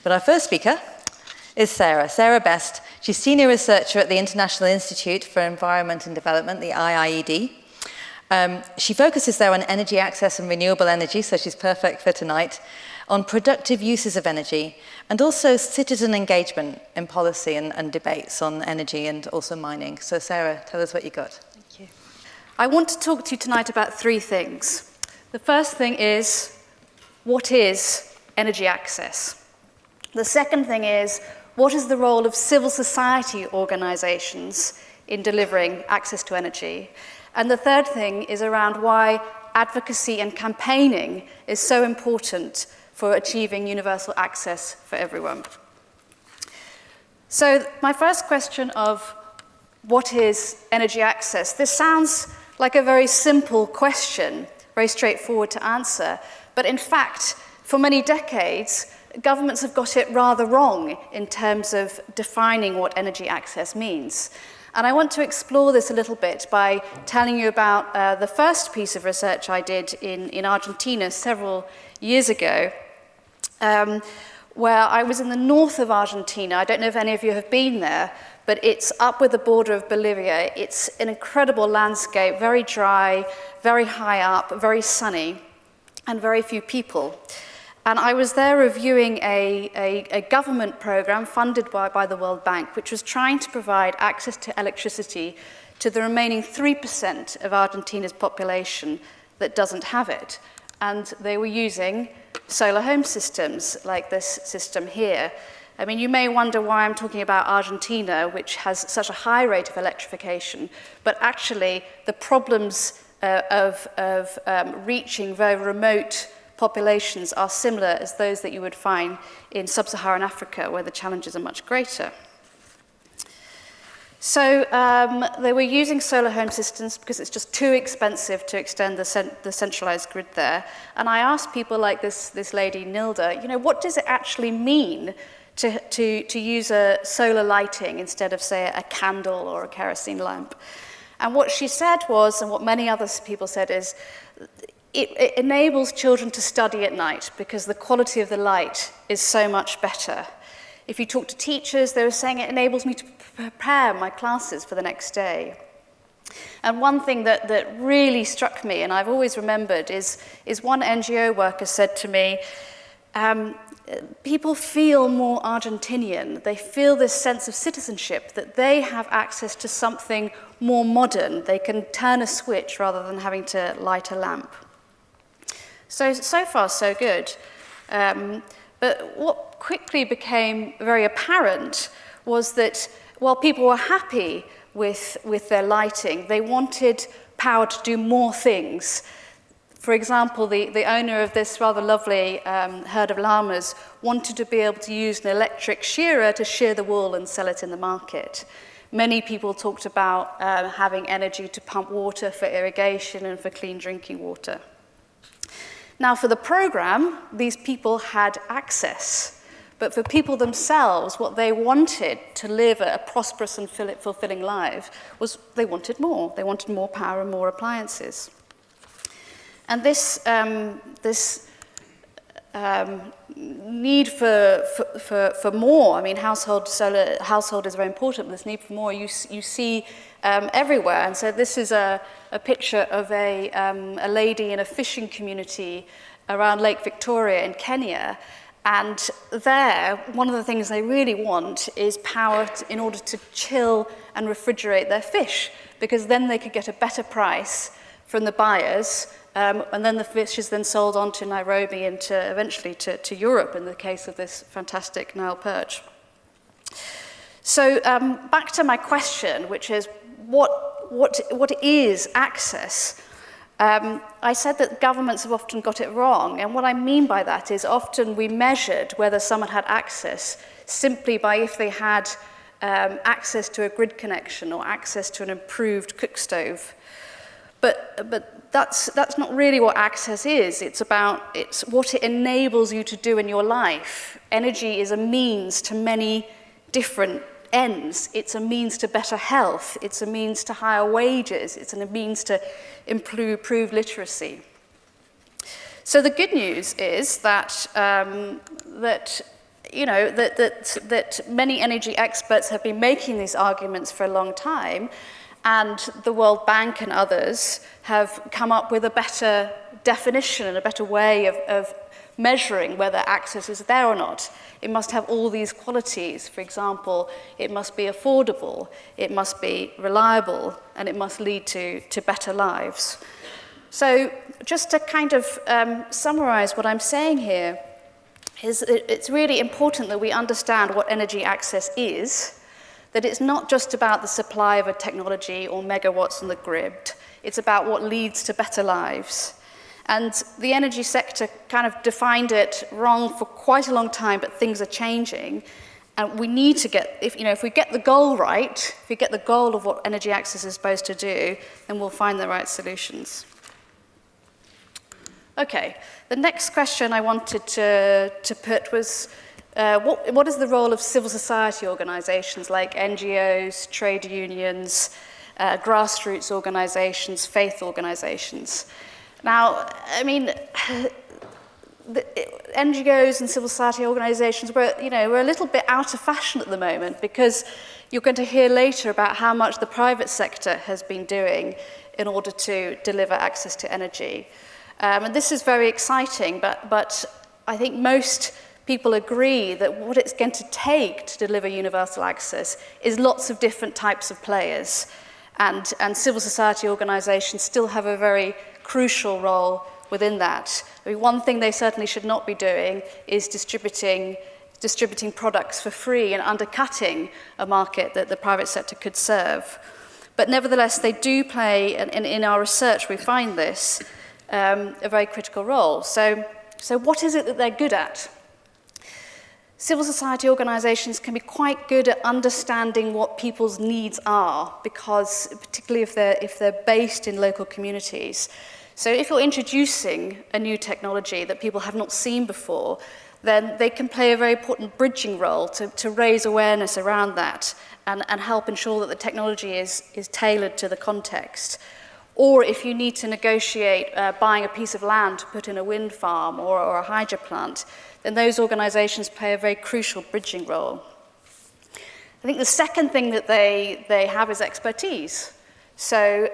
But our first speaker is Sarah Best. She's Senior Researcher at the International Institute for Environment and Development, the IIED. She focuses there on energy access and renewable energy, so she's perfect for tonight, on productive uses of energy, and also citizen engagement in policy and debates on energy and also mining. So Sarah, tell us what you got. Thank you. I want to talk to you tonight about three things. The first thing is, what is energy access? The second thing is, what is the role of civil society organisations in delivering access to energy? And the third thing is around why advocacy and campaigning is so important for achieving universal access for everyone. So my first question of what is energy access? This sounds like a very simple question, very straightforward to answer, but in fact, for many decades, governments have got it rather wrong in terms of defining what energy access means. And I want to explore this a little bit by telling you about the first piece of research I did in Argentina several years ago, where I was in the north of Argentina. I don't know if any of you have been there, but it's up with the border of Bolivia. It's an incredible landscape, very dry, very high up, very sunny, and very few people. And I was there reviewing a government program funded by the World Bank, which was trying to provide access to electricity to the remaining 3% of Argentina's population that doesn't have it. And they were using solar home systems like this system here. I mean, you may wonder why I'm talking about Argentina, which has such a high rate of electrification, but actually the problems of reaching very remote populations are similar as those that you would find in sub-Saharan Africa, where the challenges are much greater. So they were using solar home systems because it's just too expensive to extend the centralized grid there. And I asked people like this lady, Nilda, you know, what does it actually mean to use a solar lighting instead of, say, a candle or a kerosene lamp? And what she said was, and what many other people said is, it enables children to study at night because the quality of the light is so much better. If you talk to teachers, they were saying it enables me to prepare my classes for the next day. And one thing that really struck me, and I've always remembered, is one NGO worker said to me, people feel more Argentinian. They feel this sense of citizenship, that they have access to something more modern. They can turn a switch rather than having to light a lamp. So far, so good. But what quickly became very apparent was that while people were happy with their lighting, they wanted power to do more things. For example, the owner of this rather lovely herd of llamas wanted to be able to use an electric shearer to shear the wool and sell it in the market. Many people talked about having energy to pump water for irrigation and for clean drinking water. Now, for the program, these people had access. But for people themselves, what they wanted to live a prosperous and fulfilling life was they wanted more. They wanted more power and more appliances. And this need for more, I mean, household is very important, but this need for more you see everywhere. And so this is a picture of a lady in a fishing community around Lake Victoria in Kenya. And there, one of the things they really want is power in order to chill and refrigerate their fish, because then they could get a better price from the buyers, and then the fish is then sold on to Nairobi and eventually to Europe in the case of this fantastic Nile perch. So back to my question, which is what is access? I said that governments have often got it wrong, and what I mean by that is often we measured whether someone had access simply by if they had access to a grid connection or access to an improved cook stove. But that's not really what access is. It's what it enables you to do in your life. Energy is a means to many different ends. It's a means to better health. It's a means to higher wages. It's a means to improve literacy. So the good news is that you know, that many energy experts have been making these arguments for a long time, and the World Bank and others have come up with a better definition and a better way of measuring whether access is there or not. It must have all these qualities. For example, it must be affordable, it must be reliable, and it must lead to better lives. So just to kind of summarize what I'm saying here, is it's really important that we understand what energy access is, that it's not just about the supply of a technology or megawatts on the grid, it's about what leads to better lives. And the energy sector kind of defined it wrong for quite a long time, but things are changing. And we need to get, if we get the goal right, if we get the goal of what energy access is supposed to do, then we'll find the right solutions. Okay, the next question I wanted to put was, what is the role of civil society organizations like NGOs, trade unions, grassroots organizations, faith organizations? Now, I mean, the NGOs and civil society organizations we're a little bit out of fashion at the moment, because you're going to hear later about how much the private sector has been doing in order to deliver access to energy. And this is very exciting, but I think most people agree that what it's going to take to deliver universal access is lots of different types of players. And civil society organizations still have a very crucial role within that. I mean, one thing they certainly should not be doing is distributing products for free and undercutting a market that the private sector could serve. But nevertheless, they do play, and in our research we find this, a very critical role. So what is it that they're good at? Civil society organizations can be quite good at understanding what people's needs are, because particularly if they're based in local communities. So if you're introducing a new technology that people have not seen before, then they can play a very important bridging role to raise awareness around that and help ensure that the technology is tailored to the context. Or if you need to negotiate buying a piece of land to put in a wind farm or a hydro plant, then those organizations play a very crucial bridging role. I think the second thing that they have is expertise. So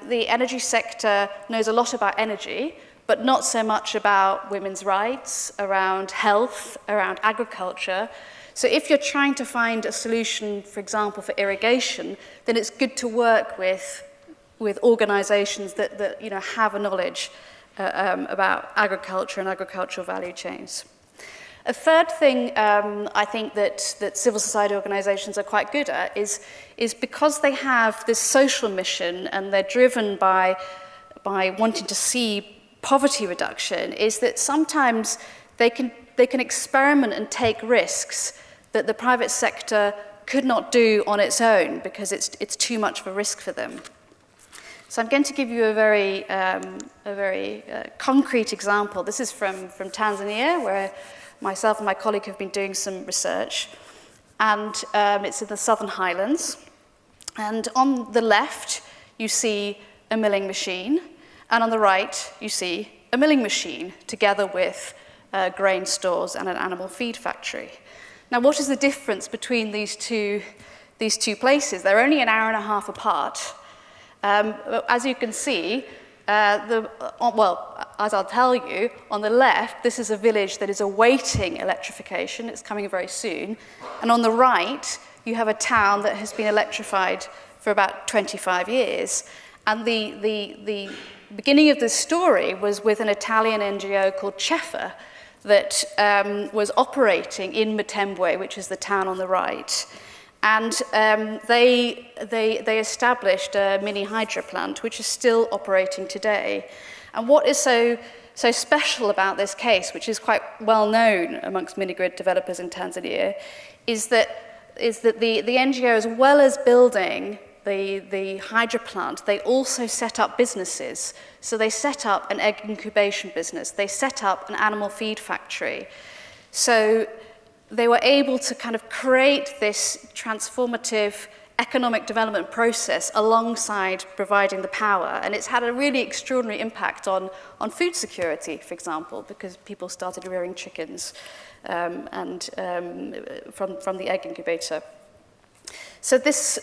the energy sector knows a lot about energy, but not so much about women's rights, around health, around agriculture. So if you're trying to find a solution, for example, for irrigation, then it's good to work with organizations that have a knowledge about agriculture and agricultural value chains. A third thing I think that civil society organizations are quite good at is because they have this social mission and they're driven by wanting to see poverty reduction, is that sometimes they can experiment and take risks that the private sector could not do on its own because it's too much of a risk for them. So I'm going to give you a very concrete example. This is from Tanzania, where myself and my colleague have been doing some research. And it's in the Southern Highlands. And on the left, you see a milling machine. And on the right, you see a milling machine, together with grain stores and an animal feed factory. Now, what is the difference between these two places? They're only an hour and a half apart. As you can see, as I'll tell you, on the left, this is a village that is awaiting electrification. It's coming very soon. And on the right, you have a town that has been electrified for about 25 years. And the beginning of this story was with an Italian NGO called Cefa that was operating in Mtembwe, which is the town on the right. And they established a mini hydro plant, which is still operating today. And what is so special about this case, which is quite well known amongst mini-grid developers in Tanzania, is that the NGO, as well as building the hydro plant, they also set up businesses. So they set up an egg incubation business. They set up an animal feed factory. So they were able to kind of create this transformative economic development process alongside providing the power. And it's had a really extraordinary impact on food security, for example, because people started rearing chickens from the egg incubator. So this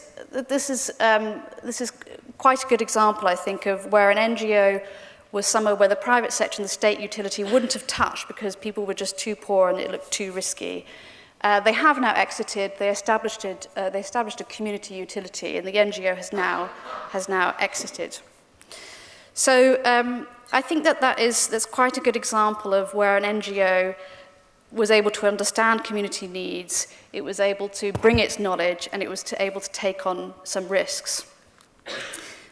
is quite a good example, I think, of where an NGO was somewhere where the private sector and the state utility wouldn't have touched because people were just too poor and it looked too risky. They have now exited. They established a community utility, and the NGO has now exited. So I think that's quite a good example of where an NGO was able to understand community needs, it was able to bring its knowledge, and it was able to take on some risks.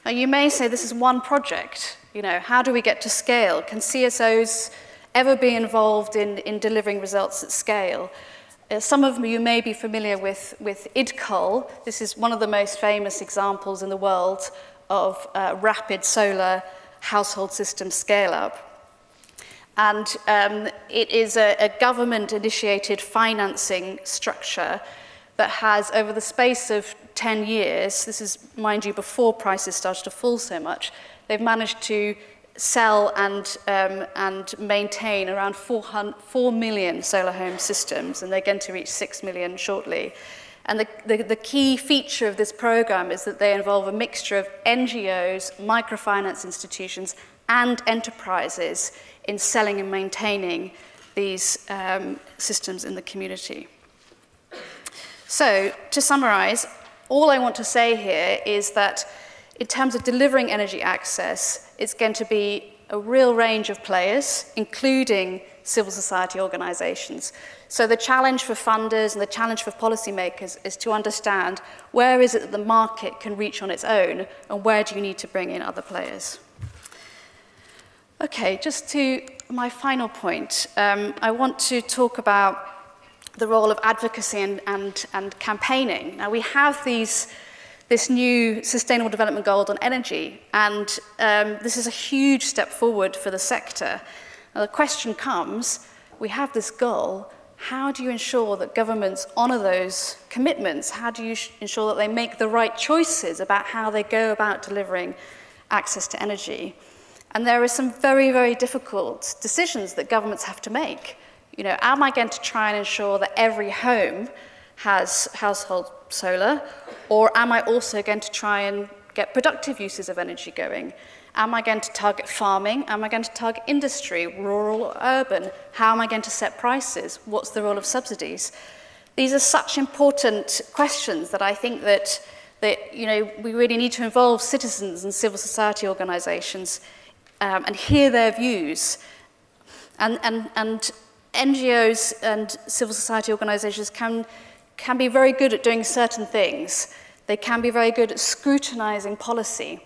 Now, you may say this is one project. You know, how do we get to scale? Can CSOs ever be involved in delivering results at scale? Some of you may be familiar with IDCOL. This is one of the most famous examples in the world of rapid solar household system scale-up. And it is a government-initiated financing structure that has, over the space of 10 years, this is, mind you, before prices started to fall so much, they've managed to sell and maintain around 4 million solar home systems, and they're going to reach 6 million shortly. And the key feature of this program is that they involve a mixture of NGOs, microfinance institutions, and enterprises in selling and maintaining these systems in the community. So, to summarize, all I want to say here is that in terms of delivering energy access, it's going to be a real range of players, including civil society organizations. So the challenge for funders and the challenge for policymakers is to understand where is it that the market can reach on its own, and where do you need to bring in other players. Okay, just to my final point, I want to talk about the role of advocacy and campaigning. Now, we have this new Sustainable Development Goal on energy, and this is a huge step forward for the sector. Now, the question comes, we have this goal, how do you ensure that governments honour those commitments? How do you ensure that they make the right choices about how they go about delivering access to energy? And there are some very, very difficult decisions that governments have to make. You know, am I going to try and ensure that every home has household solar, or am I also going to try and get productive uses of energy going? Am I going to target farming? Am I going to target industry, rural or urban? How am I going to set prices? What's the role of subsidies? These are such important questions that I think that you know, we really need to involve citizens and civil society organizations and hear their views. And NGOs and civil society organizations can be very good at doing certain things. They can be very good at scrutinizing policy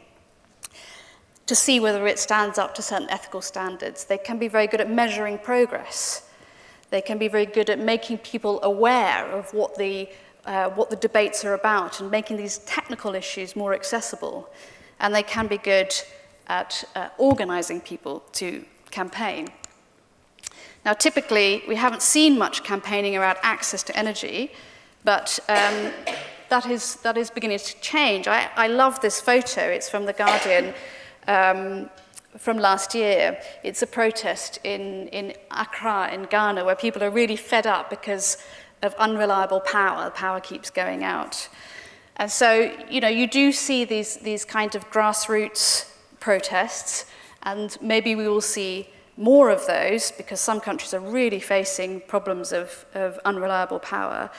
to see whether it stands up to certain ethical standards. They can be very good at measuring progress. They can be very good at making people aware of what the debates are about and making these technical issues more accessible. And they can be good at organizing people to campaign. Now, typically, we haven't seen much campaigning around access to energy, but that is beginning to change. I love this photo. It's from The Guardian from last year. It's a protest in Accra in Ghana, where people are really fed up because of unreliable power. The power keeps going out. And so, you know, you do see these kind of grassroots protests, and maybe we will see more of those because some countries are really facing problems of unreliable power.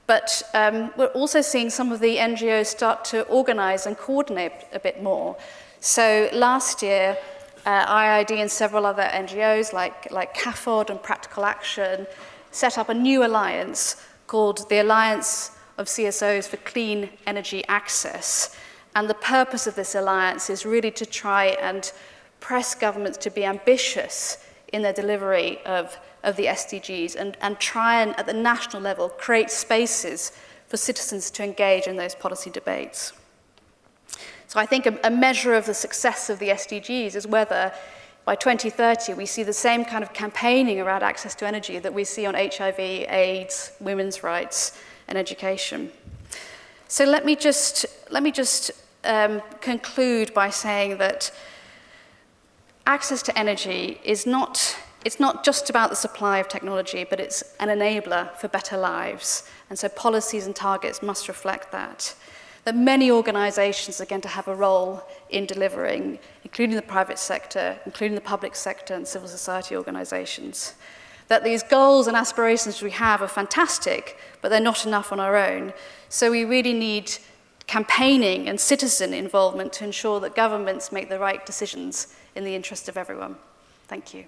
But we're also seeing some of the NGOs start to organize and coordinate a bit more. So last year, IID and several other NGOs like CAFOD and Practical Action set up a new alliance called the Alliance of CSOs for Clean Energy Access. And the purpose of this alliance is really to try and press governments to be ambitious in their delivery of the SDGs and try and, at the national level, create spaces for citizens to engage in those policy debates. So I think a measure of the success of the SDGs is whether by 2030 we see the same kind of campaigning around access to energy that we see on HIV, AIDS, women's rights, and education. So let me just conclude by saying that access to energy is not just about the supply of technology, but it's an enabler for better lives. And so policies and targets must reflect that. That many organizations are going to have a role in delivering, including the private sector, including the public sector and civil society organizations. That these goals and aspirations we have are fantastic, but they're not enough on our own. So we really need campaigning and citizen involvement to ensure that governments make the right decisions in the interest of everyone. Thank you.